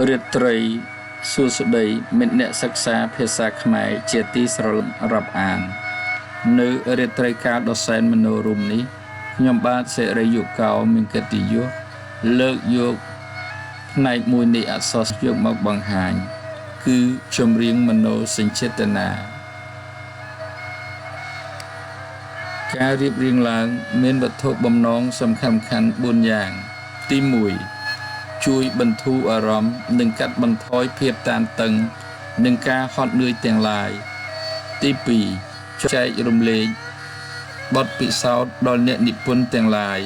រាត្រីសួស្តីមិត្តអ្នកសិក្សាភាសាខ្មែរជាទីស្រឡាញ់រាប់អាននៅរាត្រីកាលដ៏សែនមនោរម្យនេះខ្ញុំបាទសេរីយុកោមានកិត្តិយសលើកយកផ្នែកមួយនៃអក្សរយកមកបង្ហាញគឺចម្រៀងមនោសញ្ចេតនាការរៀបរៀងឡើងមានវត្ថុបំណងសំខាន់ៗ4យ៉ាងទី1ជួយបន្ធូរអារម្មណ៍និងកាត់បន្ថយភាពតានតឹងនិងការហត់នឿយទាំងឡាយទី2ចែករំលែកបទពិសោធន៍ដល់អ្នកនិពន្ធទាំងឡាយ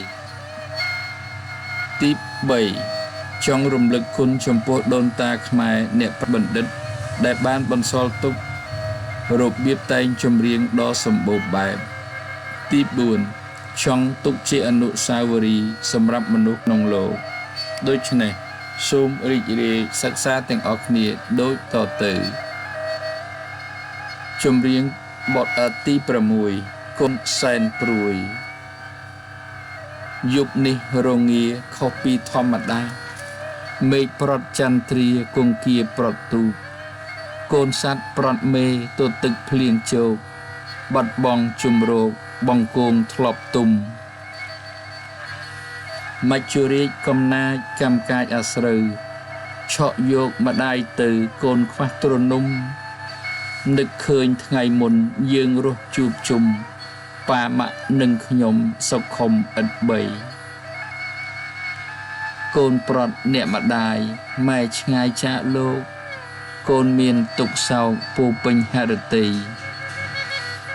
ទី3ចង់រំលឹកគុណចំពោះដូនតាខ្មែរអ្នកបណ្ឌិតដែលបានបន្សល់ទុករបៀបតែងចម្រៀងដ៏សម្បូរបែបទី4ចង់ទុកជាអនុស្សាវរីយ៍សម្រាប់មនុស្សក្នុងលោកដូច្នេះសូមរីករាយសិក្សាទាំងអស់គ្នាដូចតទៅចម្រៀងបទទី6គុណសែនព្រួយយប់នេះរងាខុសពីធម្មតាមេឃប្រត់ចន្ទ្រាគង្គាប្រត់ទូកកូនសัตว์ប្រត់មេទទឹកភ្លៀងជោកបាត់បង់ជំរោគបង្គងធ្លាប់ទុំមច្ចុរាជកំណាចកម្មកាចអាស្រូវឆក់យកម្ដាយទៅកូនខ្វះទ្រនំនឹកឃើញថ្ងៃមុនយើងរស់ជួបជុំប៉ាម៉ាក់និងខ្ញុំសុខុមឥតបីកូនប្រត់អ្នកម្ដាយម៉ែឆ្ងាយចាកលោកកូនមានទុកសោកពូពេញហឫទ័យ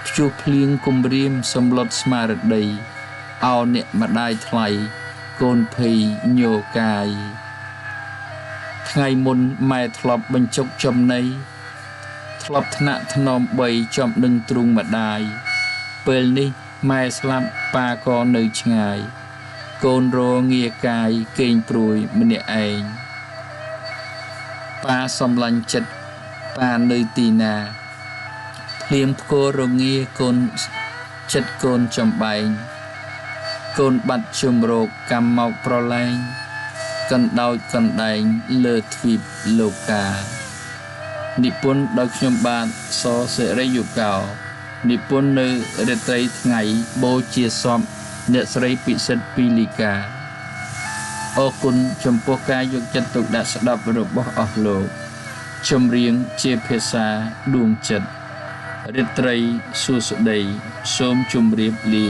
ព្យុះភ្លៀងគំរាមសម្លុតស្មារតីអោអ្នកម្ដាយថ្លៃកូនភ័យញោកាយថ្ងៃមុនម៉ែធ្លាប់បញ្ចុកចំណីធ្លាប់ថ្នាក់ថ្នមបីចំនឹងទ្រូងម្ដាយពេលនេះម៉ែស្លាប់ប៉ាក៏នៅឆ្ងាយកូនរងាកាយគេងព្រួយម្នាក់ឯងប៉ាសំឡាញ់ចិត្តប៉ានៅទីណាភ្លៀងផ្គររងាកូនចិត្តកូនចំបែងកូនបាត់ជំរោគកម្មមកប្រឡែងកណ្ដោចកណ្ដែងលើទ្វីបលោកានិពន្ធដោយខ្ញុំបាទសសេរីយុកោនិពន្ធនៅរាត្រីថ្ងៃបូជាសពអ្នកស្រីពិសិដ្ឋពីលីកាអរគុណចំពោះការយកចិត្តទុកដាក់ស្ដាប់របស់អស់លោកចម្រៀងជាភាសាដួងចិត្តរាត្រីសួស្តីសូមជម្រាបលា